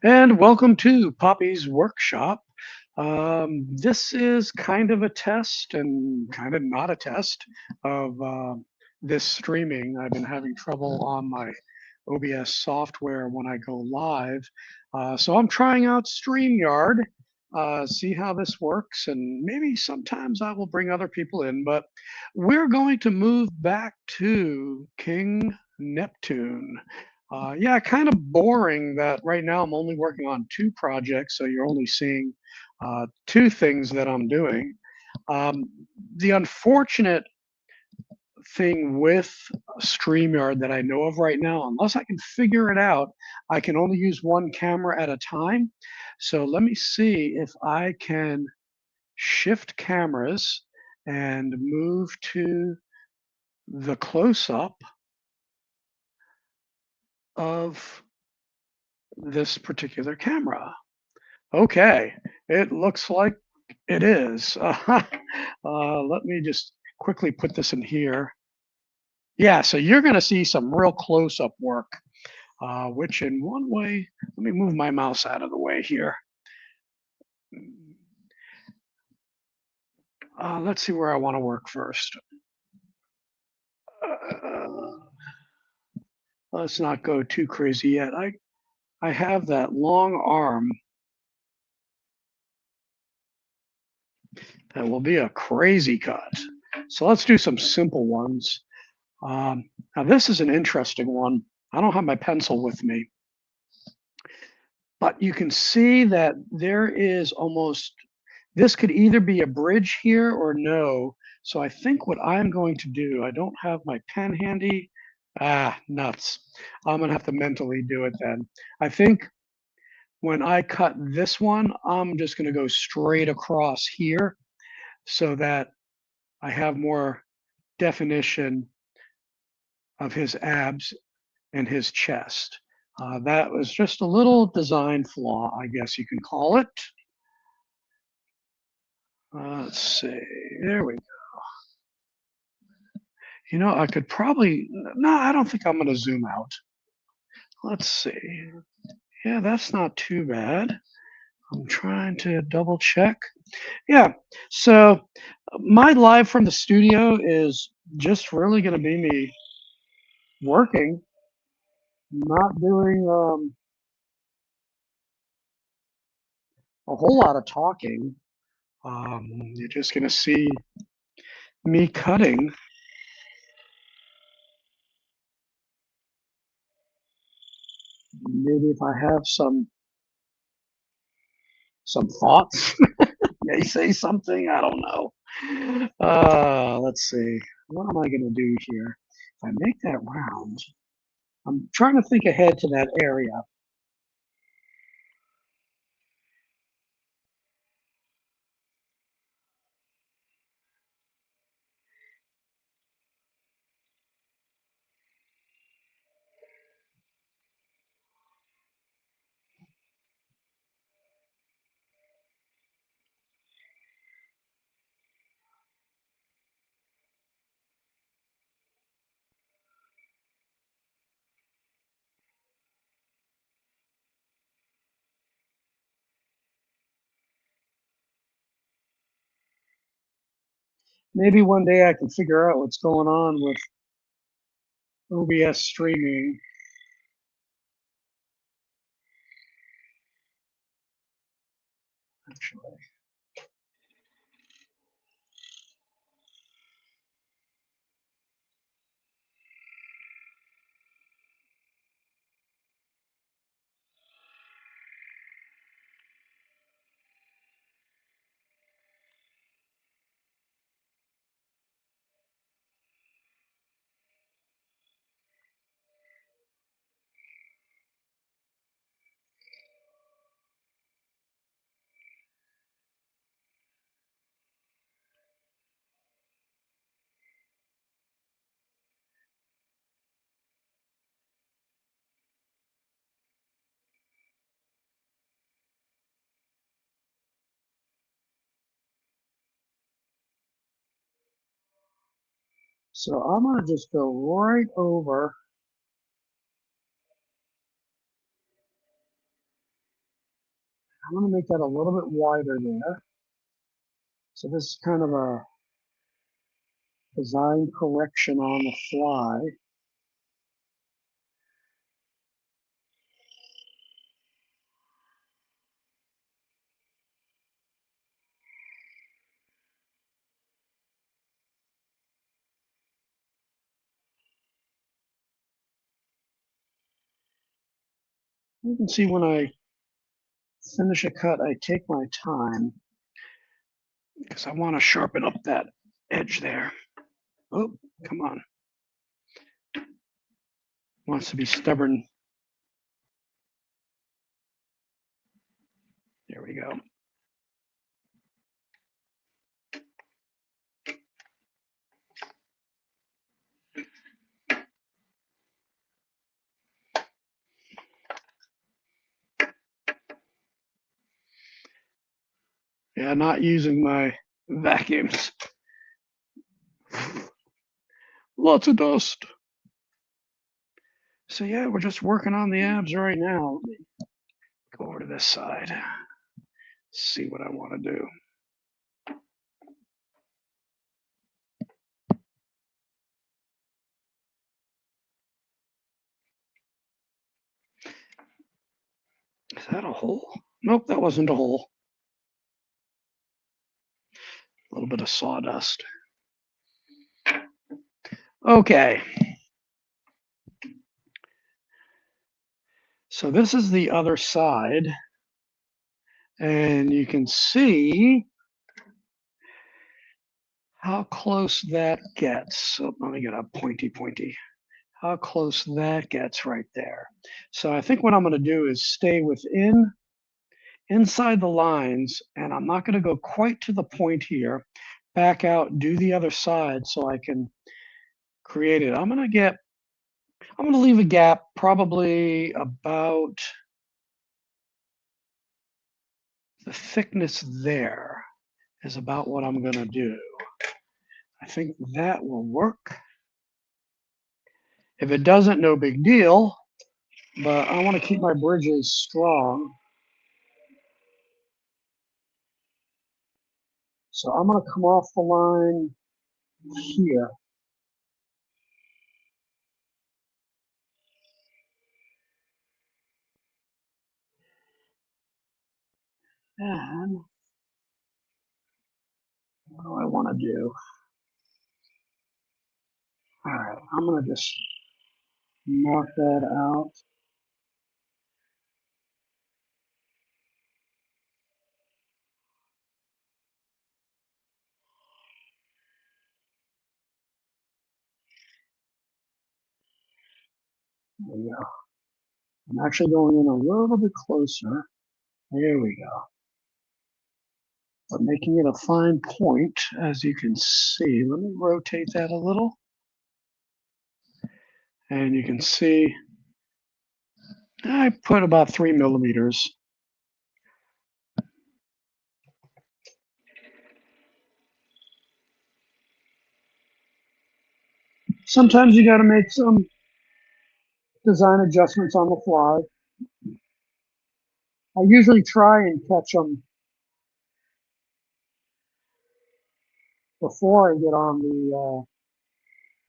And welcome to Poppy's Workshop. This is kind of a test and kind of not a test of this streaming. I've been having trouble on my OBS software when I go live. So I'm trying out StreamYard, see how this works, and maybe sometimes I will bring other people in. But we're going to move back to King Neptune. Yeah, kind of boring that right now I'm only working on two projects, so you're only seeing two things that I'm doing. Um, the unfortunate thing with StreamYard that I know of right now, unless I can figure it out, I can only use one camera at a time. So let me see if I can shift cameras and move to the close up of this particular camera. Okay, it looks like it is. Let me just quickly put this in here. Yeah, so you're going to see some real close-up work, which in one way, let me move my mouse out of the way here. Let's see where I want to work first. Uh, let's not go too crazy yet. I have that long arm that will be a crazy cut. So let's do some simple ones. Now this is an interesting one. I don't have my pencil with me, but you can see that there is almost, this could either be a bridge here or no. So I think what I'm going to do, I don't have my pen handy. Nuts. I'm gonna have to mentally do it then. I think when I cut this one, I'm just gonna go straight across here so that I have more definition of his abs and his chest. That was just a little design flaw, I guess you can call it. Let's see. There we go. You know, I could probably, no, I don't think I'm going to zoom out. Let's see. Yeah, that's not too bad. I'm trying to double check. Yeah. So my live from the studio is just really going to be me working, not doing a whole lot of talking. You're just going to see me cutting. Maybe if I have some thoughts, may say something. I don't know. Let's see. What am I going to do here? If I make that round, I'm trying to think ahead to that area. Maybe one day I can figure out what's going on with OBS streaming. Actually, so I'm gonna just go right over I'm going to make that a little bit wider there. So this is kind of a design correction on the fly. You can see when I finish a cut, I take my time because I want to sharpen up that edge there. Oh, come on. Wants to be stubborn. There we go. Yeah, not using my vacuums. Lots of dust. So yeah, we're just working on the abs right now. Let me go over to this side. See what I want to do. Is that a hole? Nope, that wasn't a hole. A little bit of sawdust. Okay. So this is the other side. And you can see how close that gets. So let me get a pointy. How close that gets right there. So I think what I'm going to do is stay inside the lines, and I'm not going to go quite to the point here. Back out, do the other side so I can create it. I'm going to leave a gap probably about the thickness there is about what I'm going to do. I think that will work. If it doesn't, no big deal, but I want to keep my bridges strong. So I'm going to come off the line here. And what do I want to do? All right, I'm going to just mark that out. There we go. I'm actually going in a little bit closer. There we go. But making it a fine point, as you can see. Let me rotate that a little. And you can see I put about 3 millimeters. Sometimes you got to make some design adjustments on the fly. I usually try and catch them before I get on the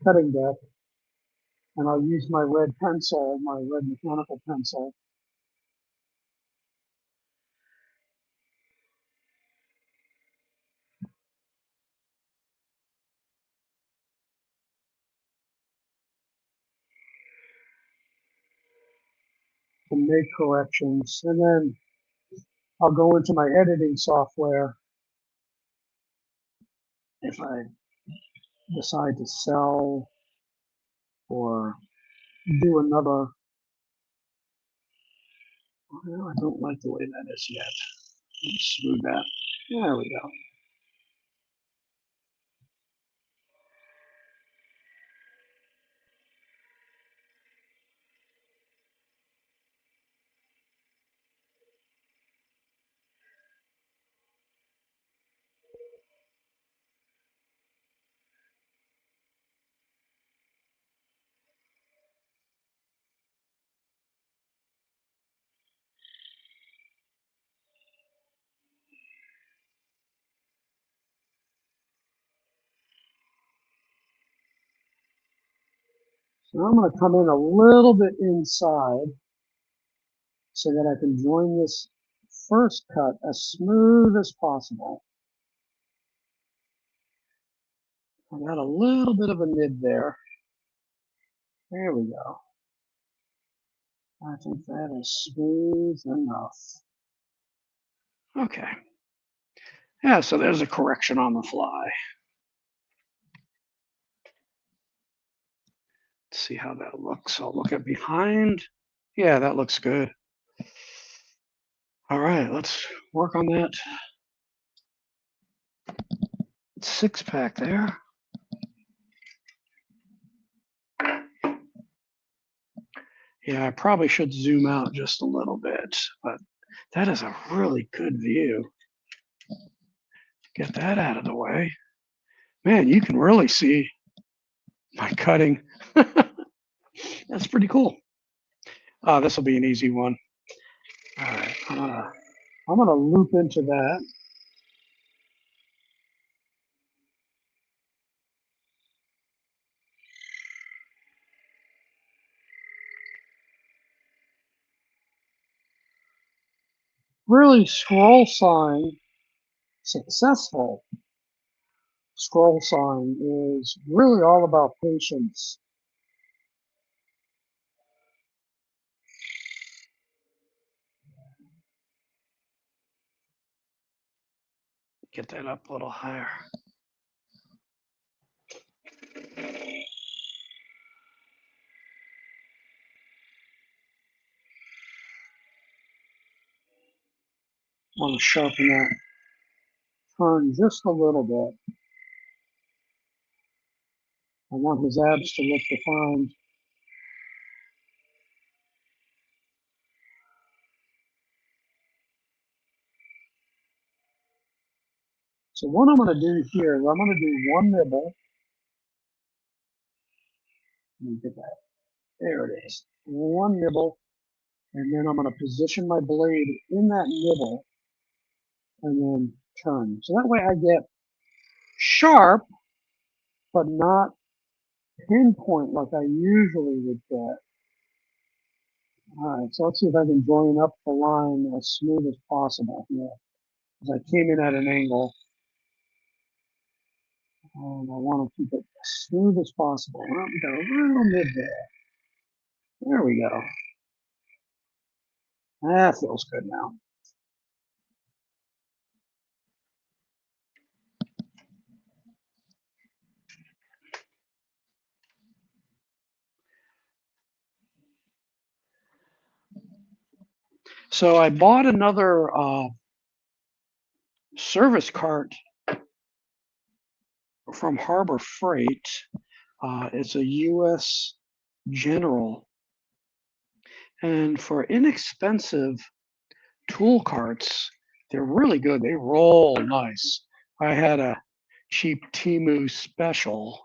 cutting deck, and I'll use my red pencil, my red mechanical pencil, to make corrections, and then I'll go into my editing software if I decide to sell or do another. Well, I don't like the way that is yet. Let's smooth that. There we go. So I'm going to come in a little bit inside so that I can join this first cut as smooth as possible. I got a little bit of a nib there. There we go. I think that is smooth enough. Okay. Yeah, so there's a correction on the fly. Let's see how that looks. I'll look at behind. Yeah, that looks good. All right, let's work on that six pack there. Yeah, I probably should zoom out just a little bit, but that is a really good view. Get that out of the way. Man, you can really see my cutting. That's pretty cool. This will be an easy one. All right, I'm gonna loop into that. Really, successful scroll sawing is really all about patience. Get that up a little higher. I want to sharpen that turn just a little bit. I want his abs to look defined. So what I'm going to do here is I'm going to do one nibble. Let me get that. There it is. One nibble. And then I'm going to position my blade in that nibble and then turn. So that way I get sharp, but not pinpoint like I usually would get. All right, so let's see if I can join up the line as smooth as possible here. Because I came in at an angle, and I want to keep it as smooth as possible. Well, we got a little nib there. There we go. That feels good now. So I bought another service cart from Harbor Freight. It's a U.S. General. And for inexpensive tool carts, they're really good. They roll nice. I had a cheap Temu special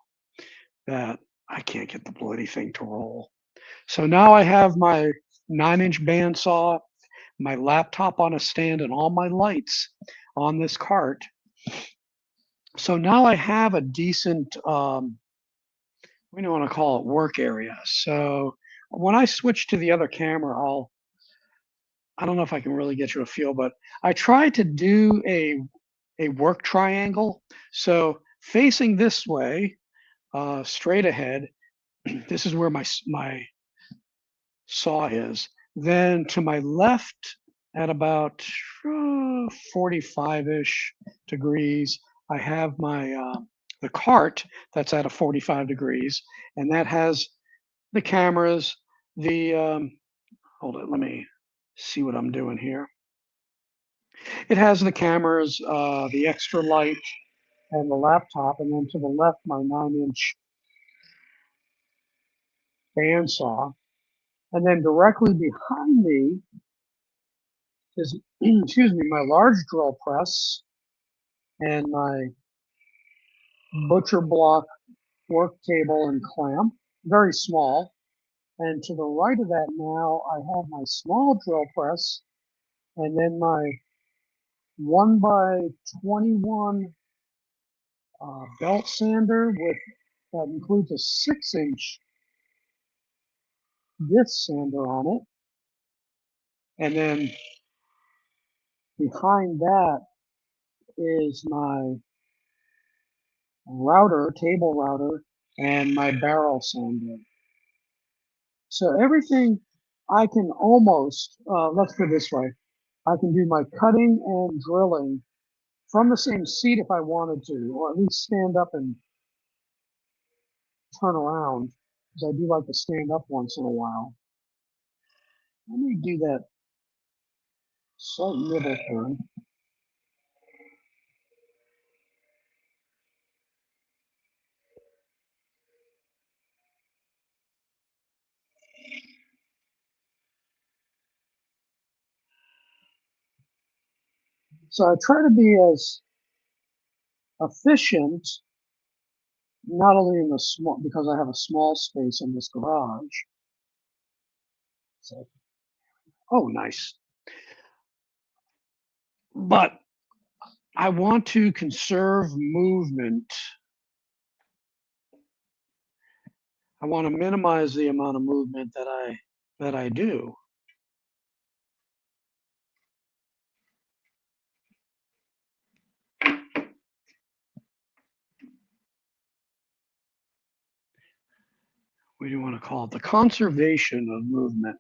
that I can't get the bloody thing to roll. So now I have my 9-inch bandsaw, my laptop on a stand, and all my lights on this cart. So now I have a decent, we don't want to call it work area. So when I switch to the other camera, I don't know if I can really get you a feel, but I try to do a work triangle. So facing this way, straight ahead, this is where my saw is. Then to my left at about 45-ish degrees, I have my the cart that's at a 45 degrees, and that has the cameras, the hold it, let me see what I'm doing here. It has the cameras, the extra light, and the laptop, and then to the left, my 9-inch bandsaw. And then directly behind me is, excuse me, my large drill press and my butcher block work table and clamp, very small. And to the right of that now, I have my small drill press and then my 1x21 belt sander with that includes a 6-inch this sander on it. And then behind that is my router, table router, and my barrel sander. So everything I can almost, let's put it this way, I can do my cutting and drilling from the same seat if I wanted to, or at least stand up and turn around, because I do like to stand up once in a while. Let me do that slight nibble turn. So I try to be as efficient, not only in the small, because I have a small space in this garage. So, oh, nice. But I want to conserve movement. I want to minimize the amount of movement that I do. What do you want to call it? The conservation of movement.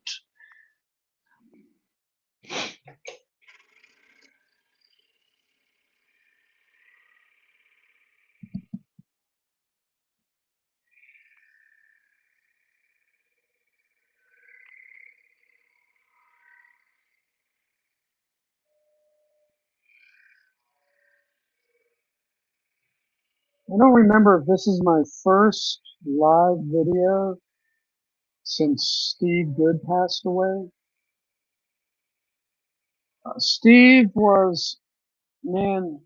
I don't remember if this is my first live video since Steve Good passed away. Steve was, man,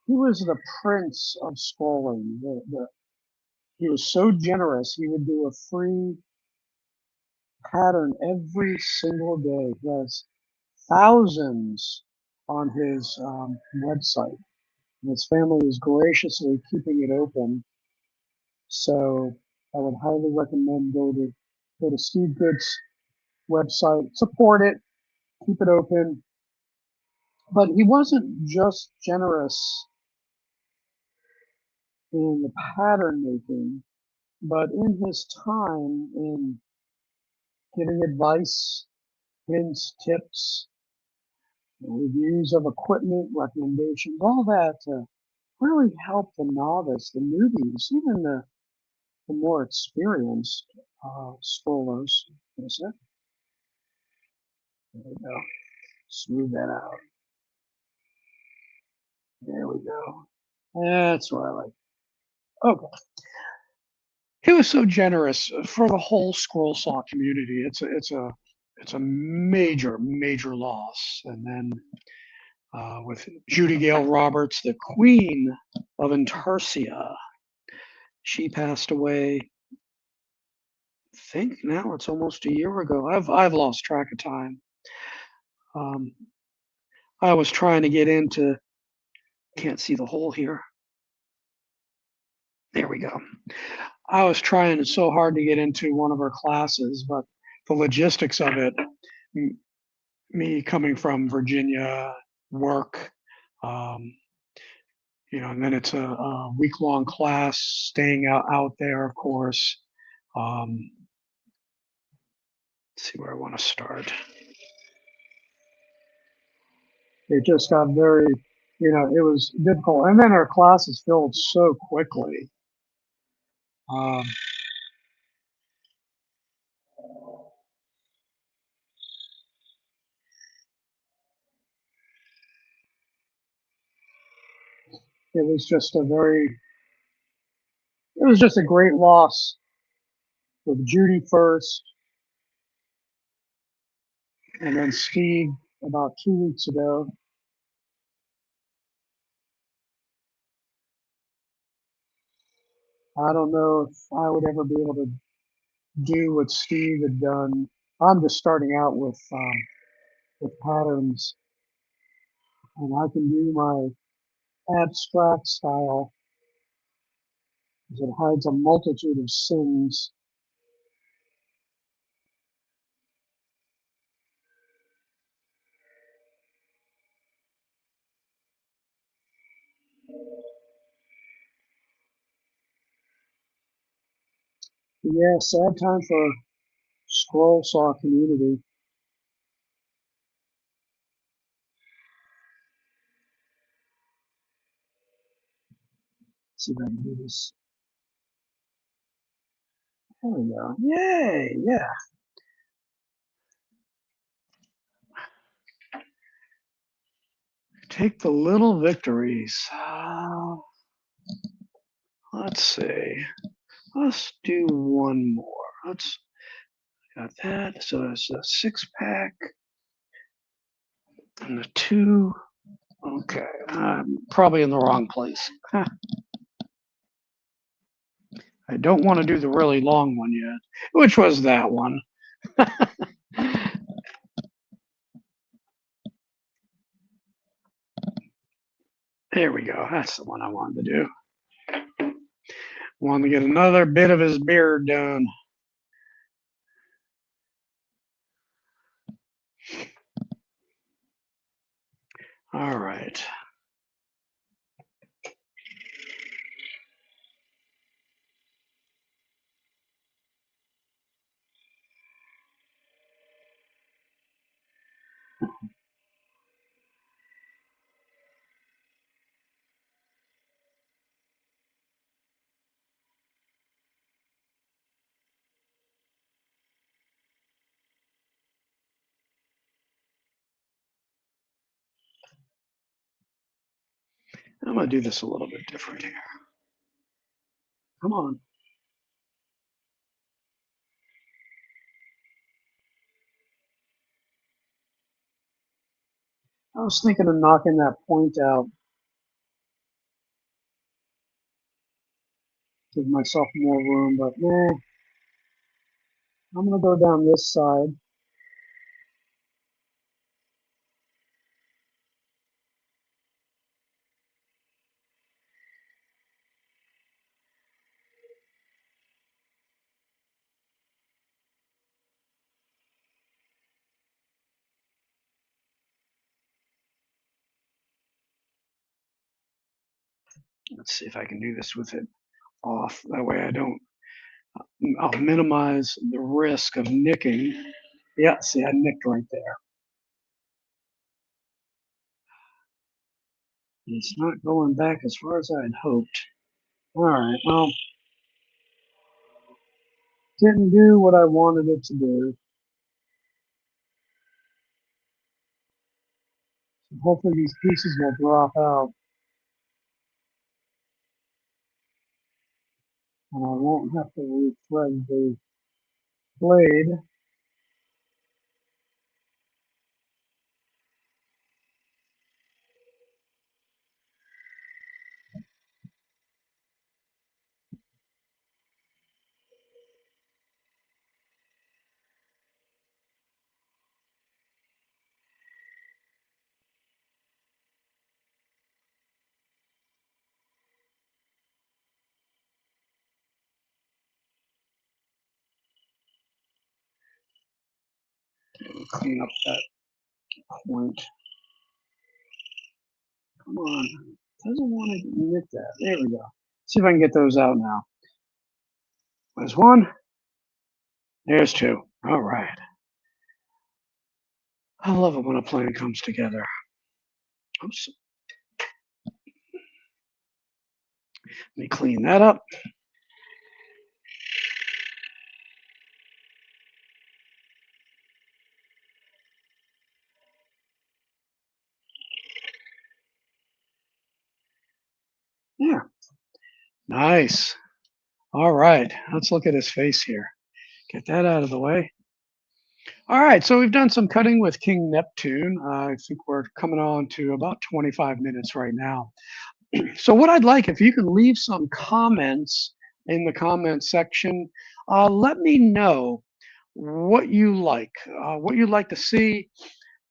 he was the prince of scrolling. He was so generous. He would do a free pattern every single day. He has thousands on his website. And his family is graciously keeping it open. So I would highly recommend go to Steve Good's website, support it, keep it open. But he wasn't just generous in the pattern making, but in his time in giving advice, hints, tips, reviews of equipment, recommendations, all that to really help the novice, the newbies, even the more experienced scrollers. Is it? There we go. Smooth that out. There we go. That's what I like. Okay. He was so generous for the whole scroll saw community. It's a major loss. And then with Judy Gale Roberts, the Queen of Intarsia, she passed away. I think now it's almost a year ago. I've lost track of time. I was trying to get into. Can't see the hole here. There we go. I was trying so hard to get into one of her classes, but the logistics of it, me coming from Virginia, work, um, and then it's a week-long class, staying out there, of course. Let's see where I want to start. It just got very, it was difficult. And then our classes filled so quickly. Um, it was just it was just a great loss with Judy first, and then Steve about 2 weeks ago. I don't know if I would ever be able to do what Steve had done. I'm just starting out with patterns, and I can do my abstract style because it hides a multitude of sins. Yeah, sad time for scroll saw community. Let's see if I can do this. There we go. Yay! Yeah. Take the little victories. Let's see. Let's do one more. Let's got that. So it's a 6 pack and a two. Okay, I'm probably in the wrong place. I don't want to do the really long one yet, which was that one. There we go. That's the one I wanted to do. Wanted to get another bit of his beard done. All right. I'm going to do this a little bit different here. Come on. I was thinking of knocking that point out, give myself more room, but nah, I'm going to go down this side. Let's see if I can do this with it off. That way I don't, I'll minimize the risk of nicking. Yeah, see, I nicked right there. It's not going back as far as I had hoped. All right, well, didn't do what I wanted it to do. So hopefully these pieces will drop out and I won't have to re-thread the blade. Clean up that point. Come on. Doesn't want to knit that. There we go. See if I can get those out now. There's one. There's two. All right. I love it when a plan comes together. Oops. Let me clean that up. Yeah. Nice. All right. Let's look at his face here. Get that out of the way. All right. So we've done some cutting with King Neptune. I think we're coming on to about 25 minutes right now. So what I'd like, if you can leave some comments in the comment section, let me know what you'd like to see,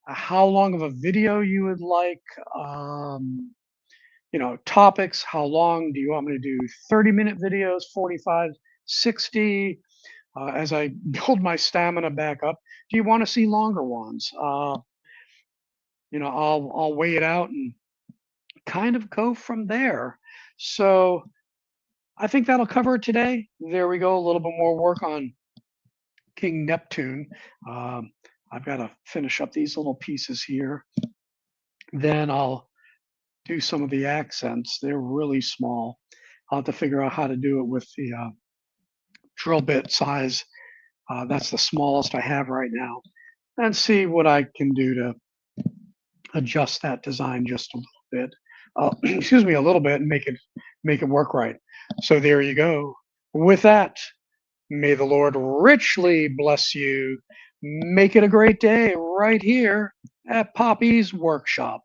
how long of a video you would like, topics, how long do you want me to do 30-minute videos, 45, 60, as I build my stamina back up. Do you want to see longer ones? I'll weigh it out and kind of go from there. So I think that'll cover it today. There we go. A little bit more work on King Neptune. Um, I've got to finish up these little pieces here. Then I'll do some of the accents. They're really small. I'll have to figure out how to do it with the drill bit size. That's the smallest I have right now, and see what I can do to adjust that design just a little bit. Excuse me, a little bit, and make it work right. So there you go. With that, may the Lord richly bless you. Make it a great day right here at Poppy's Workshop.